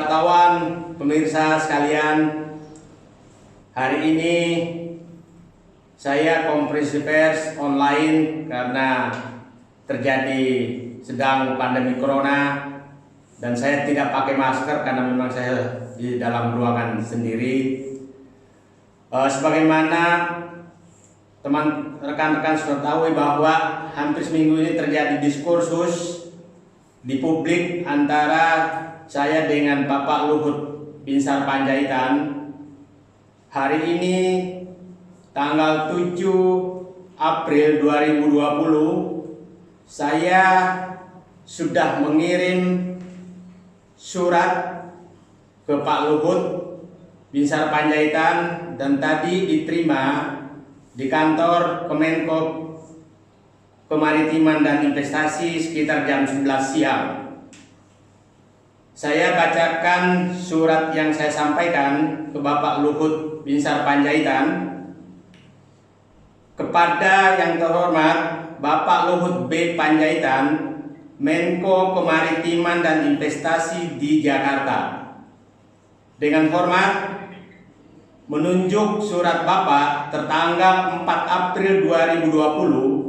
wartawan, pemirsa sekalian, hari ini saya konferensi pers online karena terjadi sedang pandemi corona dan saya tidak pakai masker karena memang saya di dalam ruangan sendiri. Sebagaimana rekan-rekan sudah tahu bahwa hampir seminggu ini terjadi diskursus di publik antara saya dengan Bapak Luhut Binsar Panjaitan. Hari ini tanggal 7 April 2020 saya sudah mengirim surat ke Pak Luhut Binsar Panjaitan dan tadi diterima di kantor Kemenko Kemaritiman dan Investasi sekitar jam 11 siang. Saya bacakan surat yang saya sampaikan ke Bapak Luhut Binsar Panjaitan. Kepada yang terhormat Bapak Luhut B. Panjaitan, Menko Kemaritiman dan Investasi di Jakarta. Dengan hormat, menunjuk surat Bapak tertanggal 4 April 2020,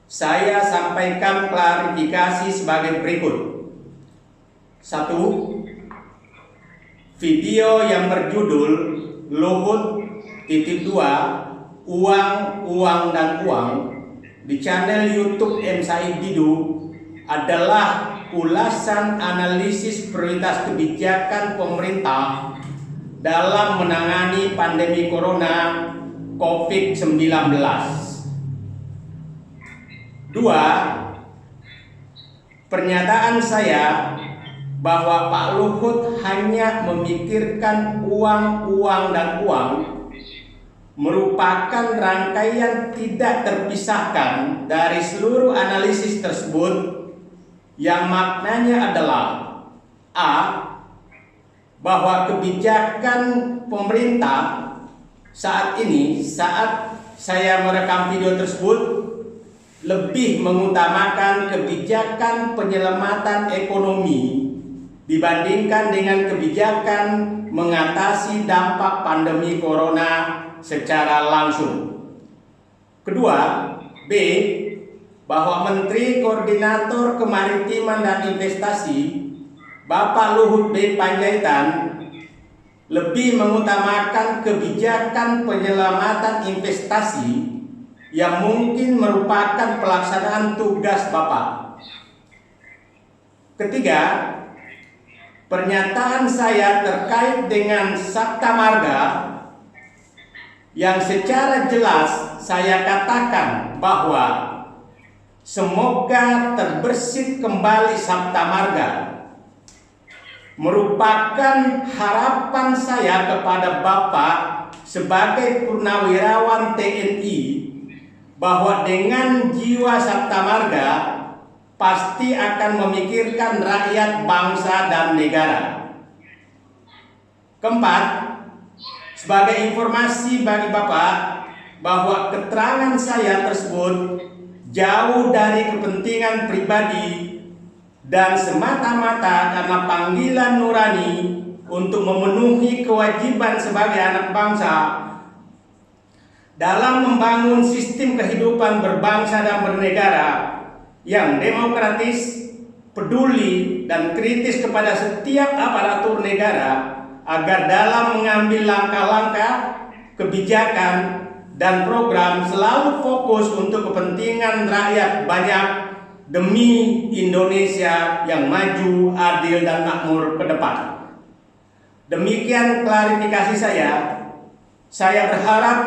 saya sampaikan klarifikasi sebagai berikut. 1. Video yang berjudul Luhut _2 Uang dan Uang di channel YouTube M. Said Didu adalah ulasan analisis prioritas kebijakan pemerintah dalam menangani pandemi corona COVID-19. 2. Pernyataan saya bahwa Pak Luhut hanya memikirkan uang dan uang merupakan rangkaian tidak terpisahkan dari seluruh analisis tersebut yang maknanya adalah A. Bahwa kebijakan pemerintah saat ini, saat saya merekam video tersebut, lebih mengutamakan kebijakan penyelamatan ekonomi dibandingkan dengan kebijakan mengatasi dampak pandemi corona secara langsung. Kedua, B. Bahwa Menteri Koordinator Kemaritiman dan Investasi Bapak Luhut B. Panjaitan lebih mengutamakan kebijakan penyelamatan investasi yang mungkin merupakan pelaksanaan tugas Bapak. Ketiga, pernyataan saya terkait dengan Sabta Marga yang secara jelas saya katakan bahwa semoga terbersit kembali Sabta Marga merupakan harapan saya kepada Bapak sebagai purnawirawan TNI bahwa dengan jiwa Sabta Marga pasti akan memikirkan rakyat, bangsa, dan negara. Keempat, sebagai informasi bagi Bapak bahwa keterangan saya tersebut jauh dari kepentingan pribadi dan semata-mata karena panggilan nurani untuk memenuhi kewajiban sebagai anak bangsa dalam membangun sistem kehidupan berbangsa dan bernegara yang demokratis, peduli, dan kritis kepada setiap aparatur negara agar dalam mengambil langkah-langkah, kebijakan, dan program selalu fokus untuk kepentingan rakyat banyak demi Indonesia yang maju, adil, dan makmur ke depan. Demikian klarifikasi saya. Saya berharap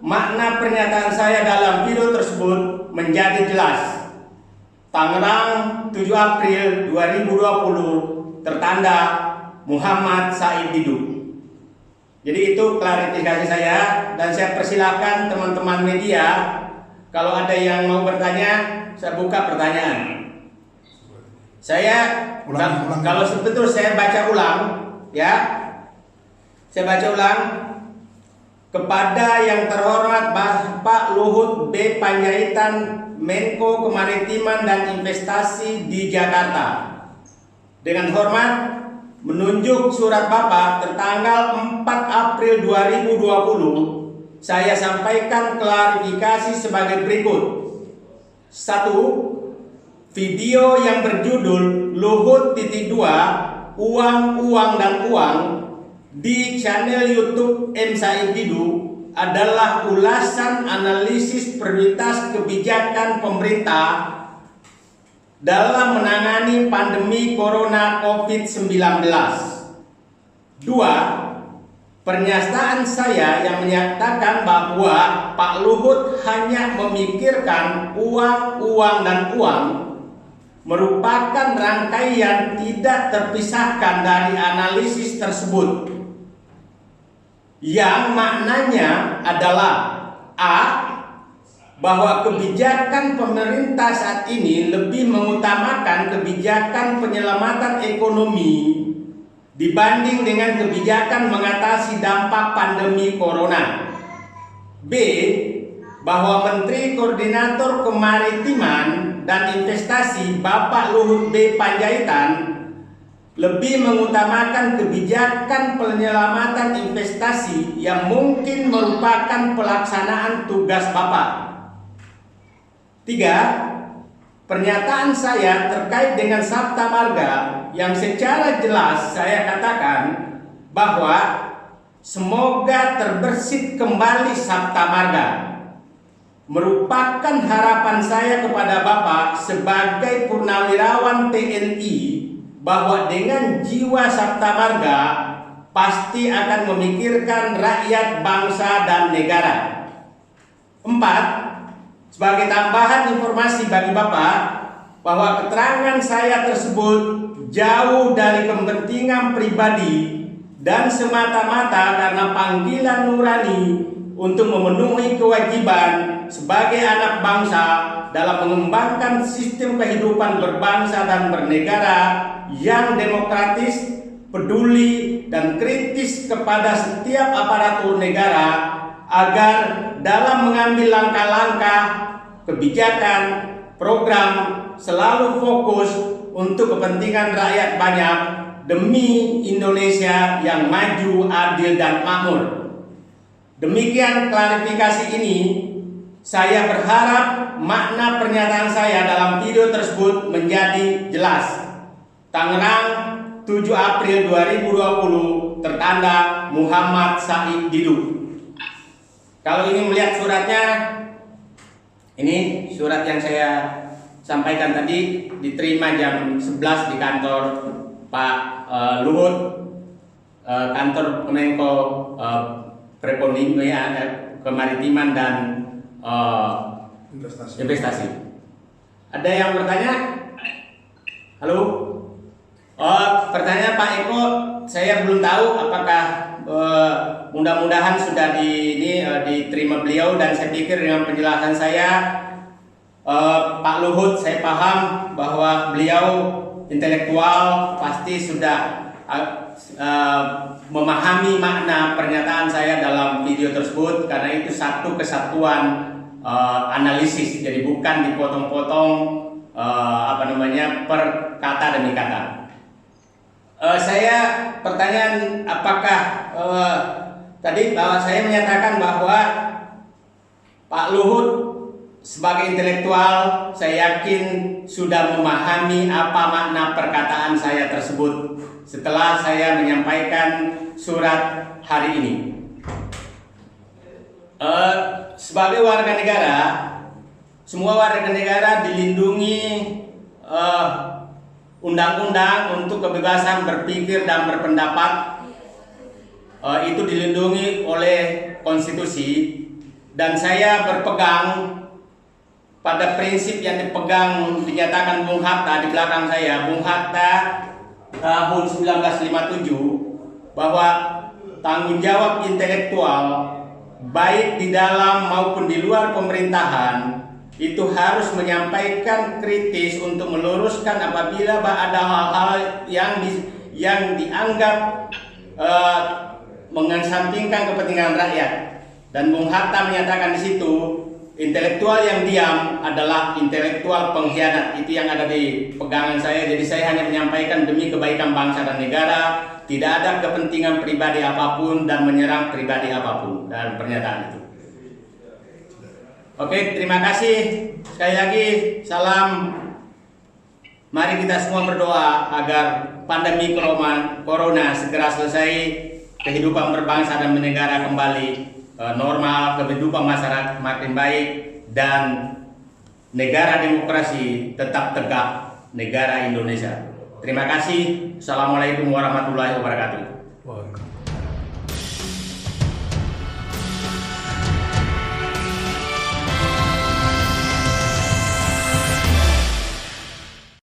makna pernyataan saya dalam video tersebut menjadi jelas. Tangerang, 7 April 2020, tertanda Muhammad Said Didu. Jadi itu klarifikasi saya dan saya persilakan teman-teman media kalau ada yang mau bertanya, saya buka pertanyaan. Saya kalau sebetul saya baca ulang ya. Saya baca ulang. Kepada yang terhormat Bapak Luhut B. Panjaitan, Menko Kemaritiman dan Investasi di Jakarta. Dengan hormat, menunjuk surat Bapak tertanggal 4 April 2020, saya sampaikan klarifikasi sebagai berikut. 1. Video yang berjudul Luhut.2 Uang, Uang, dan Uang di channel YouTube M. Said Didu adalah ulasan analisis prioritas kebijakan pemerintah dalam menangani pandemi Corona COVID-19. 2. Pernyataan saya yang menyatakan bahwa Pak Luhut hanya memikirkan uang, uang, dan uang merupakan rangkaian tidak terpisahkan dari analisis tersebut, yang maknanya adalah A. Bahwa kebijakan pemerintah saat ini lebih mengutamakan kebijakan penyelamatan ekonomi dibanding dengan kebijakan mengatasi dampak pandemi corona. B. Bahwa Menteri Koordinator Kemaritiman dan Investasi Bapak Luhut B. Panjaitan lebih mengutamakan kebijakan penyelamatan investasi yang mungkin merupakan pelaksanaan tugas Bapak. 3. Pernyataan saya terkait dengan Sabta Marga yang secara jelas saya katakan bahwa semoga terbersih kembali Sabta Marga merupakan harapan saya kepada Bapak sebagai purnawirawan TNI, bahwa dengan jiwa Sabta Marga pasti akan memikirkan rakyat, bangsa, dan negara. 4. Sebagai tambahan informasi bagi Bapak, bahwa keterangan saya tersebut jauh dari kepentingan pribadi dan semata-mata karena panggilan nurani untuk memenuhi kewajiban sebagai anak bangsa dalam mengembangkan sistem kehidupan berbangsa dan bernegara yang demokratis, peduli, dan kritis kepada setiap aparatur negara, agar dalam mengambil langkah-langkah kebijakan, program selalu fokus untuk kepentingan rakyat banyak demi Indonesia yang maju, adil, dan makmur. Demikian klarifikasi ini. Saya berharap makna pernyataan saya dalam video tersebut menjadi jelas. Tangerang, 7 April 2020, tertanda Muhammad Said Didu. Kalau ingin melihat suratnya, ini surat yang saya sampaikan tadi, diterima jam 11 di kantor Pak Luhut, kantor Menko Perekonomian, Kemaritiman, dan investasi. Ada yang bertanya? Halo? Pertanyaan Pak Eko, saya belum tahu apakah mudah-mudahan sudah diterima beliau, dan saya pikir dengan penjelasan saya Pak Luhut, saya paham bahwa beliau intelektual, pasti sudah memahami makna pernyataan saya dalam video tersebut, karena itu satu kesatuan analisis, jadi bukan dipotong-potong per kata demi kata. Saya pertanyaan, apakah tadi saya menyatakan bahwa Pak Luhut sebagai intelektual, saya yakin sudah memahami apa makna perkataan saya tersebut setelah saya menyampaikan surat hari ini. Sebagai warga negara, semua warga negara dilindungi undang-undang untuk kebebasan berpikir dan berpendapat. Itu dilindungi oleh konstitusi, dan saya berpegang pada prinsip yang dinyatakan Bung Hatta di belakang saya, Bung Hatta tahun 1957, bahwa tanggung jawab intelektual baik di dalam maupun di luar pemerintahan itu harus menyampaikan kritis untuk meluruskan apabila ada hal-hal yang dianggap mengesampingkan kepentingan rakyat. Dan Bung Hatta menyatakan di situ intelektual yang diam adalah intelektual pengkhianat. Itu yang ada di pegangan saya. Jadi saya hanya menyampaikan demi kebaikan bangsa dan negara, tidak ada kepentingan pribadi apapun dan menyerang pribadi apapun dalam pernyataan itu. Oke, terima kasih. Sekali lagi, salam. Mari kita semua berdoa agar pandemi corona segera selesai, kehidupan berbangsa dan bernegara kembali normal, kehidupan masyarakat makin baik, dan negara demokrasi tetap tegak, negara Indonesia. Terima kasih. Assalamualaikum warahmatullahi wabarakatuh.